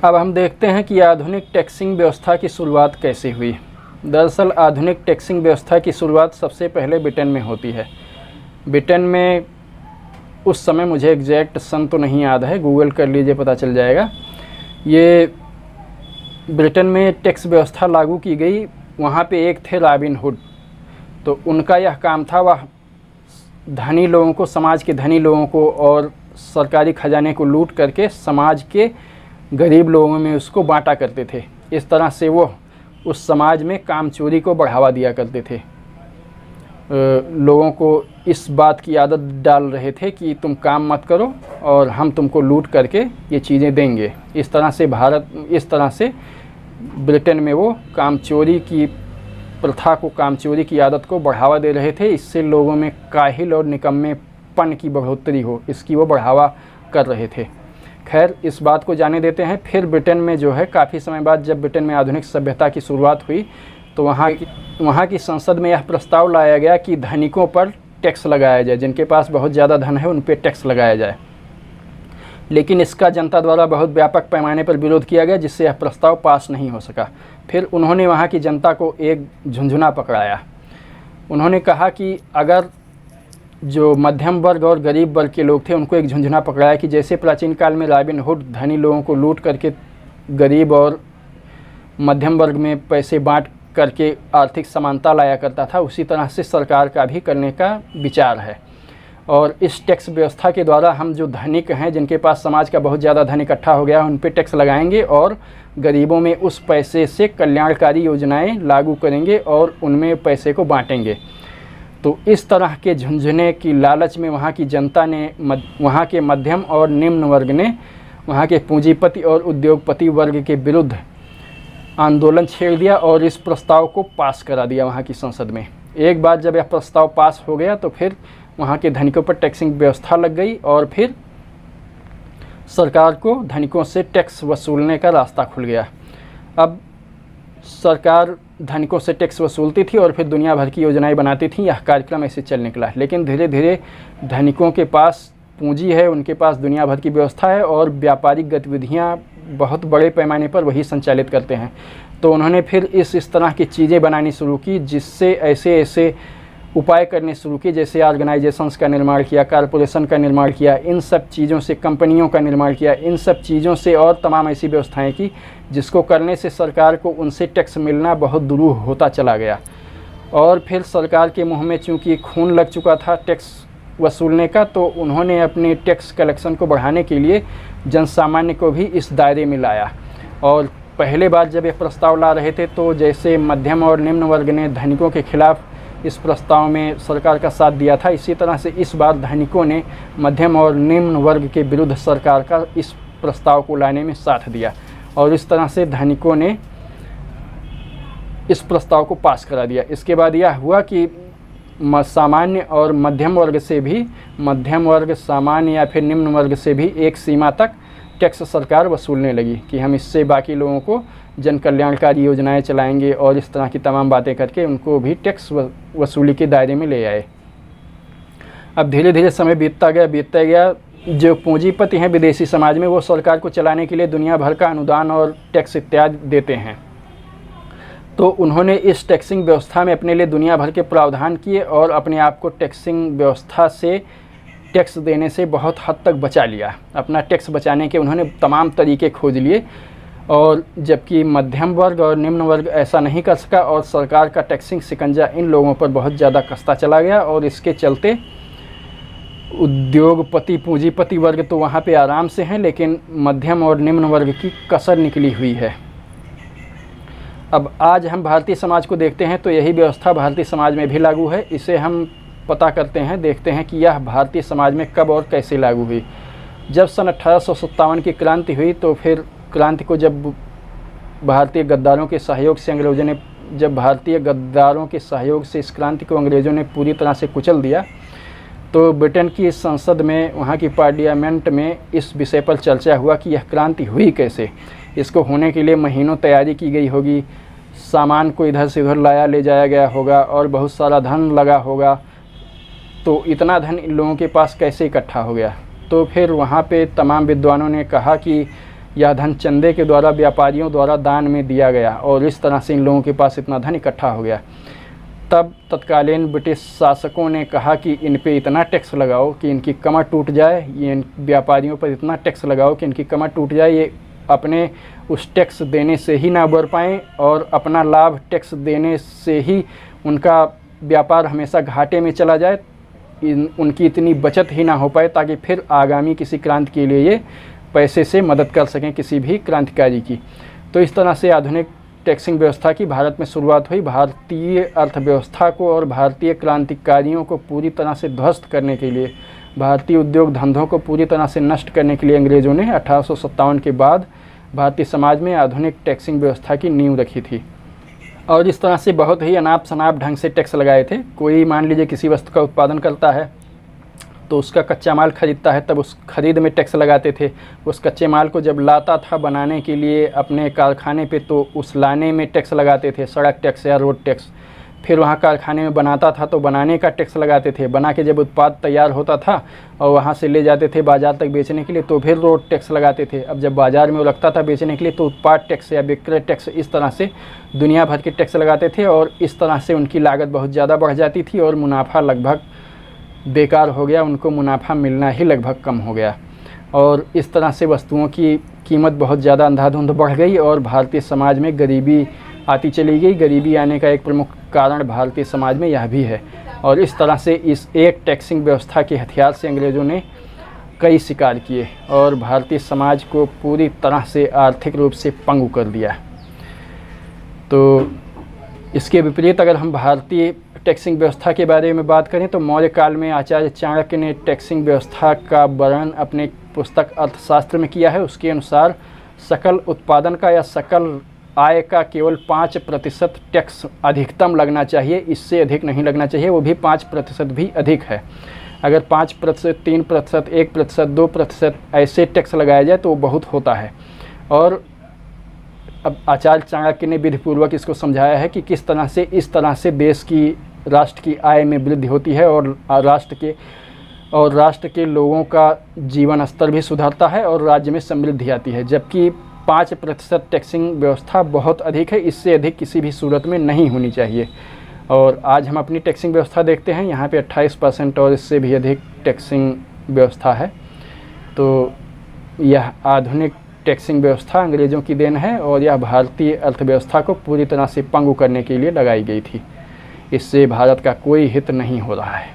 अब हम देखते हैं कि आधुनिक टैक्सिंग व्यवस्था की शुरुआत कैसे हुई। दरअसल आधुनिक टैक्सिंग व्यवस्था की शुरुआत सबसे पहले ब्रिटेन में होती है। ब्रिटेन में उस समय मुझे एग्जैक्ट सन तो नहीं याद है, गूगल कर लीजिए पता चल जाएगा। ये ब्रिटेन में टैक्स व्यवस्था लागू की गई। वहाँ पे एक थे रॉबिन हुड, तो उनका यह काम था, वह धनी लोगों को, समाज के धनी लोगों को और सरकारी खजाने को लूट करके समाज के गरीब लोगों में उसको बांटा करते थे। इस तरह से वो उस समाज में काम चोरी को बढ़ावा दिया करते थे। लोगों को इस बात की आदत डाल रहे थे कि तुम काम मत करो और हम तुमको लूट करके ये चीज़ें देंगे। इस तरह से ब्रिटेन में वो काम चोरी की प्रथा को, काम चोरी की आदत को बढ़ावा दे रहे थे। इससे लोगों में काहिल और निकम्मेपन की बढ़ोतरी हो, इसकी वो बढ़ावा कर रहे थे। खैर, इस बात को जाने देते हैं। फिर ब्रिटेन में जो है, काफ़ी समय बाद जब ब्रिटेन में आधुनिक सभ्यता की शुरुआत हुई तो वहाँ की संसद में यह प्रस्ताव लाया गया कि धनिकों पर टैक्स लगाया जाए, जिनके पास बहुत ज़्यादा धन है उन पर टैक्स लगाया जाए। लेकिन इसका जनता द्वारा बहुत व्यापक पैमाने पर विरोध किया गया, जिससे यह प्रस्ताव पास नहीं हो सका। फिर उन्होंने वहाँ की जनता को एक झुंझुना पकड़ाया। उन्होंने कहा कि अगर जो मध्यम वर्ग और गरीब वर्ग के लोग थे उनको एक झुंझुना पकड़ाया कि जैसे प्राचीन काल में रॉबिन हुड धनी लोगों को लूट करके गरीब और मध्यम वर्ग में पैसे बांट करके आर्थिक समानता लाया करता था, उसी तरह से सरकार का भी करने का विचार है। और इस टैक्स व्यवस्था के द्वारा हम जो धनिक हैं, जिनके पास समाज का बहुत ज़्यादा धन इकट्ठा हो गया, उन पर टैक्स लगाएंगे और गरीबों में उस पैसे से कल्याणकारी योजनाएं लागू करेंगे और उनमें पैसे को बांटेंगे। तो इस तरह के झुंझुने की लालच में वहाँ की जनता ने, वहाँ के मध्यम और निम्न वर्ग ने वहाँ के पूंजीपति और उद्योगपति वर्ग के विरुद्ध आंदोलन छेड़ दिया और इस प्रस्ताव को पास करा दिया वहाँ की संसद में। एक बार जब यह प्रस्ताव पास हो गया तो फिर वहाँ के धनिकों पर टैक्सिंग व्यवस्था लग गई और फिर सरकार को धनिकों से टैक्स वसूलने का रास्ता खुल गया। अब सरकार धनिकों से टैक्स वसूलती थी और फिर दुनिया भर की योजनाएं बनाती थी। यह कार्यक्रम ऐसे चल निकला। लेकिन धीरे धीरे धनिकों के पास पूंजी है, उनके पास दुनिया भर की व्यवस्था है और व्यापारिक गतिविधियां बहुत बड़े पैमाने पर वही संचालित करते हैं। तो उन्होंने फिर इस तरह की चीज़ें बनानी शुरू की, जिससे ऐसे उपाय करने शुरू किए, जैसे ऑर्गेनाइजेशंस का निर्माण किया, कारपोरेशन का निर्माण किया, इन सब चीज़ों से कंपनियों का निर्माण किया, इन सब चीज़ों से और तमाम ऐसी व्यवस्थाएं की जिसको करने से सरकार को उनसे टैक्स मिलना बहुत दुरूह होता चला गया। और फिर सरकार के मुंह में चूँकि खून लग चुका था टैक्स वसूलने का, तो उन्होंने अपने टैक्स कलेक्शन को बढ़ाने के लिए जनसामान्य को भी इस दायरे में लाया। और पहले बार जब ये प्रस्ताव ला रहे थे तो जैसे मध्यम और निम्न वर्ग ने धनिकों के खिलाफ इस प्रस्ताव में सरकार का साथ दिया था, इसी तरह से इस बार धनिकों ने मध्यम और निम्न वर्ग के विरुद्ध सरकार का इस प्रस्ताव को लाने में साथ दिया और इस तरह से धनिकों ने इस प्रस्ताव को पास करा दिया। इसके बाद यह हुआ कि सामान्य और मध्यम वर्ग से भी, मध्यम वर्ग, सामान्य या फिर निम्न वर्ग से भी एक सीमा तक टैक्स सरकार वसूलने लगी कि हम इससे बाकी लोगों को जन कल्याणकारी योजनाएं चलाएंगे और इस तरह की तमाम बातें करके उनको भी टैक्स वसूली के दायरे में ले आए। अब धीरे धीरे समय बीतता गया। जो पूंजीपति हैं विदेशी समाज में, वो सरकार को चलाने के लिए दुनिया भर का अनुदान और टैक्स इत्यादि देते हैं। तो उन्होंने इस टैक्सिंग व्यवस्था में अपने लिए दुनिया भर के प्रावधान किए और अपने आप को टैक्सिंग व्यवस्था से, टैक्स देने से बहुत हद तक बचा लिया। अपना टैक्स बचाने के उन्होंने तमाम तरीके खोज लिए और जबकि मध्यम वर्ग और निम्न वर्ग ऐसा नहीं कर सका और सरकार का टैक्सिंग शिकंजा इन लोगों पर बहुत ज़्यादा कसता चला गया और इसके चलते उद्योगपति, पूंजीपति वर्ग तो वहाँ पे आराम से हैं, लेकिन मध्यम और निम्न वर्ग की कसर निकली हुई है। अब आज हम भारतीय समाज को देखते हैं तो यही व्यवस्था भारतीय समाज में भी लागू है। इसे हम पता करते हैं, देखते हैं कि यह भारतीय समाज में कब और कैसे लागू हुई। जब सन 1857 की क्रांति हुई तो फिर क्रांति को जब भारतीय गद्दारों के सहयोग से अंग्रेज़ों ने, जब भारतीय गद्दारों के सहयोग से इस क्रांति को अंग्रेज़ों ने पूरी तरह से कुचल दिया, तो ब्रिटेन की संसद में, वहाँ की पार्लियामेंट में इस विषय पर चर्चा हुआ कि यह क्रांति हुई कैसे। इसको होने के लिए महीनों तैयारी की गई होगी, सामान को इधर से उधर लाया ले जाया गया होगा और बहुत सारा धन लगा होगा। तो इतना धन इन लोगों के पास कैसे इकट्ठा हो गया। तो फिर वहाँ पे तमाम विद्वानों ने कहा कि यह धन चंदे के द्वारा व्यापारियों द्वारा दान में दिया गया और इस तरह से इन लोगों के पास इतना धन इकट्ठा हो गया। तब तत्कालीन ब्रिटिश शासकों ने कहा कि इन पे इतना टैक्स लगाओ कि इनकी कमर टूट जाए, ये इन व्यापारियों पर इतना टैक्स लगाओ कि इनकी कमर टूट जाए, ये अपने उस टैक्स देने से ही ना उबर पाएँ और अपना लाभ टैक्स देने से ही उनका व्यापार हमेशा घाटे में चला जाए, उनकी इतनी बचत ही ना हो पाए ताकि फिर आगामी किसी क्रांति के लिए ये पैसे से मदद कर सकें किसी भी क्रांतिकारी की। तो इस तरह से आधुनिक टैक्सिंग व्यवस्था की भारत में शुरुआत हुई। भारतीय अर्थव्यवस्था को और भारतीय क्रांतिकारियों को पूरी तरह से ध्वस्त करने के लिए, भारतीय उद्योग धंधों को पूरी तरह से नष्ट करने के लिए अंग्रेज़ों ने 1857 के बाद भारतीय समाज में आधुनिक टैक्सिंग व्यवस्था की नींव रखी थी। और इस तरह से बहुत ही अनाप शनाप ढंग से टैक्स लगाए थे। कोई मान लीजिए किसी वस्तु का उत्पादन करता है तो उसका कच्चा माल खरीदता है, तब उस खरीद में टैक्स लगाते थे। उस कच्चे माल को जब लाता था बनाने के लिए अपने कारखाने पे तो उस लाने में टैक्स लगाते थे, सड़क टैक्स या रोड टैक्स। फिर वहाँ कारखाने में बनाता था तो बनाने का टैक्स लगाते थे। बना के जब उत्पाद तैयार होता था और वहाँ से ले जाते थे बाज़ार तक बेचने के लिए तो फिर रोड टैक्स लगाते थे। अब जब बाज़ार में वो रखता था बेचने के लिए तो उत्पाद टैक्स या विक्रय टैक्स, इस तरह से दुनिया भर के टैक्स लगाते थे और इस तरह से उनकी लागत बहुत ज़्यादा बढ़ जाती थी और मुनाफा लगभग बेकार हो गया, उनको मुनाफा मिलना ही लगभग कम हो गया। और इस तरह से वस्तुओं की कीमत बहुत ज़्यादा अंधाधुंध बढ़ गई और भारतीय समाज में गरीबी आती चली गई। गरीबी आने का एक प्रमुख कारण भारतीय समाज में यह भी है। और इस तरह से इस एक टैक्सिंग व्यवस्था के हथियार से अंग्रेज़ों ने कई शिकार किए और भारतीय समाज को पूरी तरह से आर्थिक रूप से पंगु कर दिया। तो इसके विपरीत अगर हम भारतीय टैक्सिंग व्यवस्था के बारे में बात करें तो मौर्य काल में आचार्य चाणक्य ने टैक्सिंग व्यवस्था का वर्णन अपने पुस्तक अर्थशास्त्र में किया है। उसके अनुसार सकल उत्पादन का या सकल आय का केवल 5% टैक्स अधिकतम लगना चाहिए, इससे अधिक नहीं लगना चाहिए, वो भी 5% भी अधिक है। अगर 5%, 3%, 1%, 2% ऐसे टैक्स लगाया जाए तो वो बहुत होता है। और अब आचार्य चाणक्य ने विधिपूर्वक इसको समझाया है कि किस तरह से इस तरह से देश की राष्ट्र की आय में वृद्धि होती है और राष्ट्र के लोगों का जीवन स्तर भी सुधरता है और राज्य में समृद्धि आती है। जबकि 5% टैक्सिंग व्यवस्था बहुत अधिक है, इससे अधिक किसी भी सूरत में नहीं होनी चाहिए। और आज हम अपनी टैक्सिंग व्यवस्था देखते हैं, यहाँ पे 28% और इससे भी अधिक टैक्सिंग व्यवस्था है। तो यह आधुनिक टैक्सिंग व्यवस्था अंग्रेज़ों की देन है और यह भारतीय अर्थव्यवस्था को पूरी तरह से पंगु करने के लिए लगाई गई थी। इससे भारत का कोई हित नहीं हो रहा है।